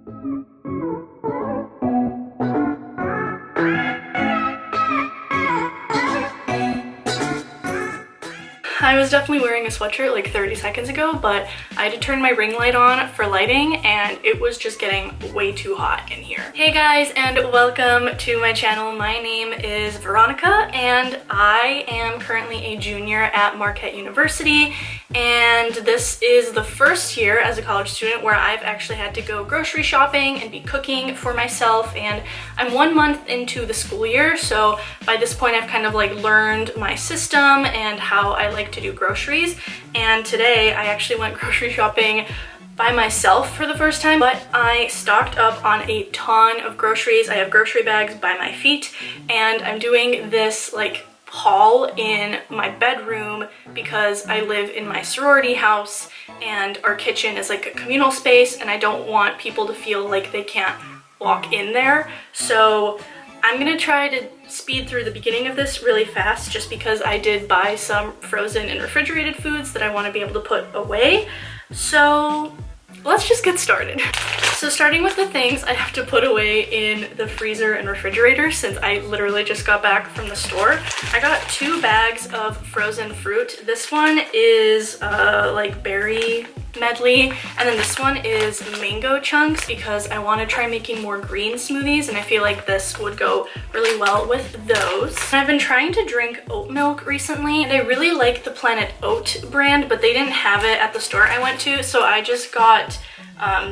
I was definitely wearing a sweatshirt like 30 seconds ago, but I had to turn my ring light on for lighting and it was just getting way too hot in here. Hey guys, and welcome to my channel. My name is Veronica and I am currently a junior at Marquette University, and this is the first year as a college student where I've actually had to go grocery shopping and be cooking for myself, and I'm 1 month into the school year, so by this point I've kind of like learned my system and how I like to do groceries. And today I actually went grocery shopping by myself for the first time, but I stocked up on a ton of groceries. I have grocery bags by my feet, and I'm doing this like haul in my bedroom because I live in my sorority house and our kitchen is like a communal space and I don't want people to feel like they can't walk in there. So I'm gonna try to speed through the beginning of this really fast just because I did buy some frozen and refrigerated foods that I want to be able to put away. So let's just get started. So starting with the things I have to put away in the freezer and refrigerator, since I literally just got back from the store. I got 2 bags of frozen fruit. This one is like berry medley, and then this one is mango chunks because I want to try making more green smoothies and I feel like this would go really well with those. And I've been trying to drink oat milk recently and I really like the Planet Oat brand, but they didn't have it at the store I went to, so I just got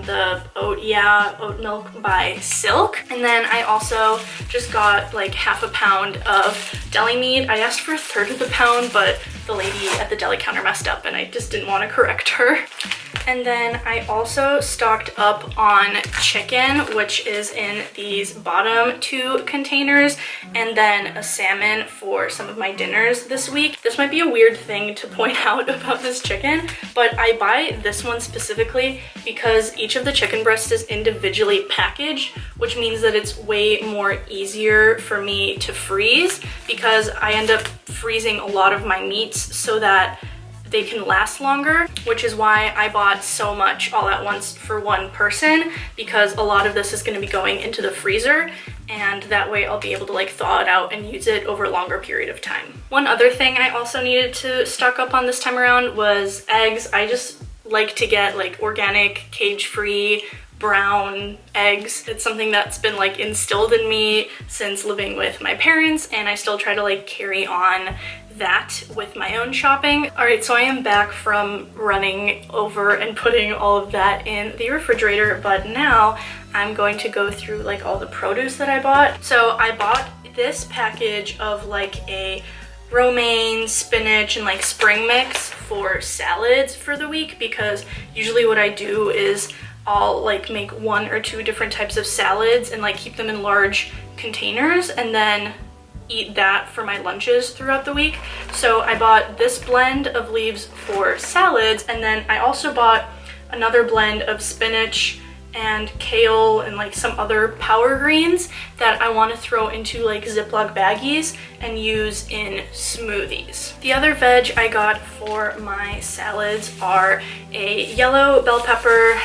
the oat milk by Silk. And then I also just got like half a pound of deli meat. I asked for 1/3 of the pound, but the lady at the deli counter messed up and I just didn't want to correct her. And then I also stocked up on chicken, which is in these bottom 2 containers, and then a salmon for some of my dinners this week. This might be a weird thing to point out about this chicken, but I buy this one specifically because each of the chicken breasts is individually packaged, which means that it's way more easier for me to freeze because I end up freezing a lot of my meats so that they can last longer, which is why I bought so much all at once for one person, because a lot of this is going to be going into the freezer and that way I'll be able to like thaw it out and use it over a longer period of time. One other thing I also needed to stock up on this time around was eggs. I just like to get like organic, cage-free, brown eggs. It's something that's been like instilled in me since living with my parents, and I still try to like carry on that with my own shopping. All right, so I am back from running over and putting all of that in the refrigerator, but now I'm going to go through like all the produce that I bought. So I bought this package of like a romaine, spinach, and like spring mix for salads for the week, because usually what I do is I'll like make 1 or 2 different types of salads and like keep them in large containers and then eat that for my lunches throughout the week. So I bought this blend of leaves for salads, and then I also bought another blend of spinach and kale and like some other power greens that I want to throw into like Ziploc baggies and use in smoothies. The other veg I got for my salads are a yellow bell pepper,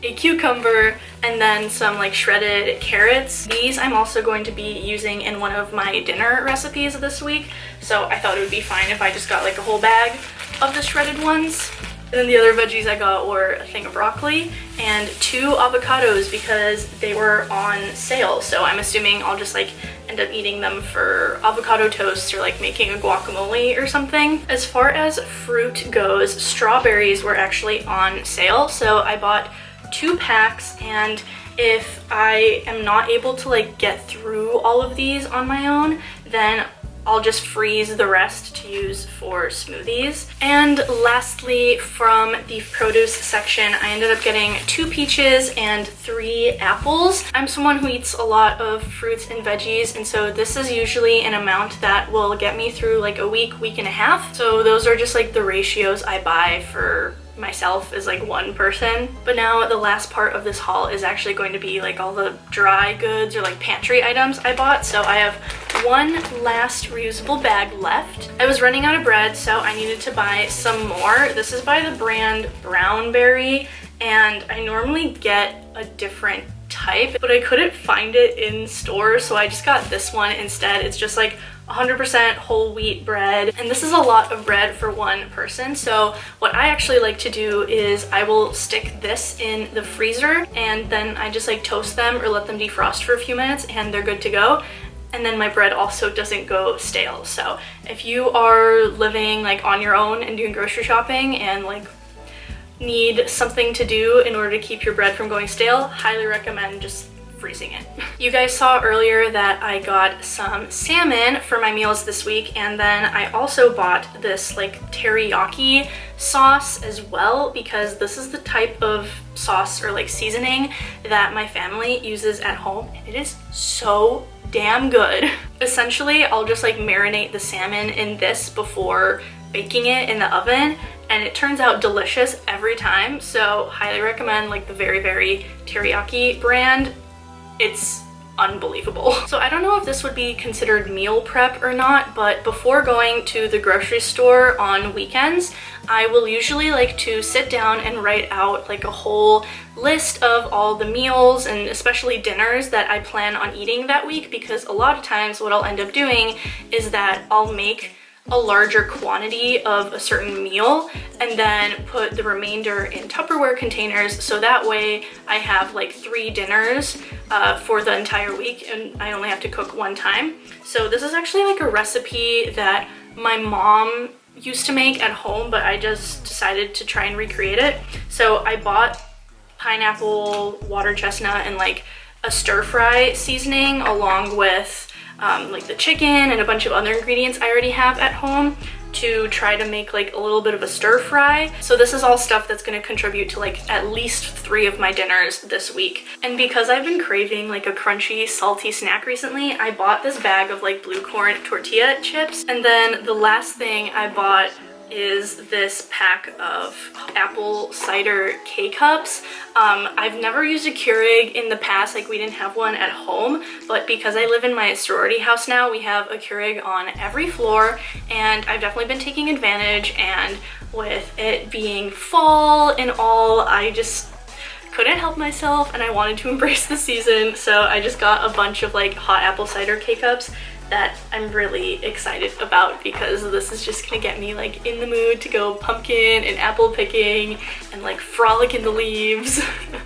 a cucumber, and then some like shredded carrots. These I'm also going to be using in one of my dinner recipes this week, so I thought it would be fine if I just got like a whole bag of the shredded ones. And then the other veggies I got were a thing of broccoli and 2 avocados because they were on sale, so I'm assuming I'll just like end up eating them for avocado toast or like making a guacamole or something. As far as fruit goes, strawberries were actually on sale, so I bought 2 packs, and if I am not able to like get through all of these on my own, then I'll just freeze the rest to use for smoothies. And lastly, from the produce section, I ended up getting 2 peaches and 3 apples. I'm someone who eats a lot of fruits and veggies, and so this is usually an amount that will get me through like a week, week and a half. So those are just like the ratios I buy for myself as like one person. But now the last part of this haul is actually going to be like all the dry goods or like pantry items I bought. So I have one last reusable bag left. I was running out of bread, so I needed to buy some more. This is by the brand Brownberry, and I normally get a different type, but I couldn't find it in stores, so I just got this one instead. It's just like 100% whole wheat bread, and this is a lot of bread for one person. So what I actually like to do is I will stick this in the freezer, and then I just like toast them or let them defrost for a few minutes, and they're good to go. And then my bread also doesn't go stale. So if you are living like on your own and doing grocery shopping and like need something to do in order to keep your bread from going stale, highly recommend just freezing it. You guys saw earlier that I got some salmon for my meals this week, and then I also bought this like teriyaki sauce as well, because this is the type of sauce or like seasoning that my family uses at home, and it is so damn good. Essentially, I'll just like marinate the salmon in this before baking it in the oven, and it turns out delicious every time. So highly recommend like the Very Very teriyaki brand. It's unbelievable. So I don't know if this would be considered meal prep or not, but before going to the grocery store on weekends, I will usually like to sit down and write out like a whole list of all the meals and especially dinners that I plan on eating that week, because a lot of times what I'll end up doing is that I'll make a larger quantity of a certain meal and then put the remainder in Tupperware containers, so that way I have like 3 dinners for the entire week and I only have to cook one time. So this is actually like a recipe that my mom used to make at home, but I just decided to try and recreate it. So I bought pineapple, water chestnut, and like a stir-fry seasoning along with like the chicken and a bunch of other ingredients I already have at home to try to make like a little bit of a stir fry. So this is all stuff that's going to contribute to like at least 3 of my dinners this week. And because I've been craving like a crunchy, salty snack recently, I bought this bag of like blue corn tortilla chips. And then the last thing I bought is this pack of apple cider K-cups. I've never used a Keurig in the past, like we didn't have one at home, but because I live in my sorority house now, we have a Keurig on every floor, and I've definitely been taking advantage, and with it being fall and all, I just couldn't help myself and I wanted to embrace the season, so I just got a bunch of like hot apple cider K-cups that I'm really excited about, because this is just gonna get me like in the mood to go pumpkin and apple picking and like frolic in the leaves.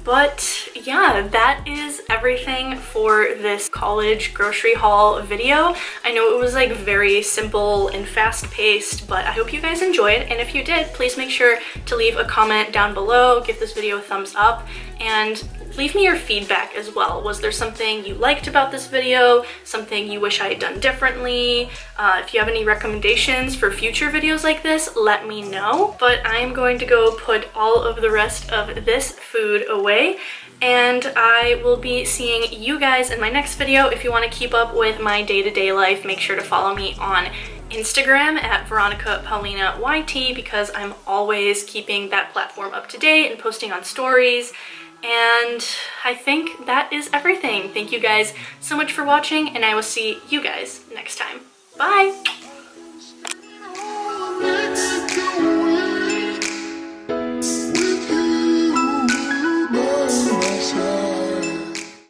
But yeah, that is everything for this college grocery haul video. I know it was like very simple and fast-paced, but I hope you guys enjoyed, and if you did, please make sure to leave a comment down below, give this video a thumbs up, and leave me your feedback as well. Was there something you liked about this video? Something you wish I had done differently? If you have any recommendations for future videos like this, let me know. But I'm going to go put all of the rest of this food away, and I will be seeing you guys in my next video. If you want to keep up with my day-to-day life, make sure to follow me on Instagram at Veronica Paulina YT, because I'm always keeping that platform up to date and posting on stories. And I think that is everything. Thank you guys so much for watching, and I will see you guys next time. Bye!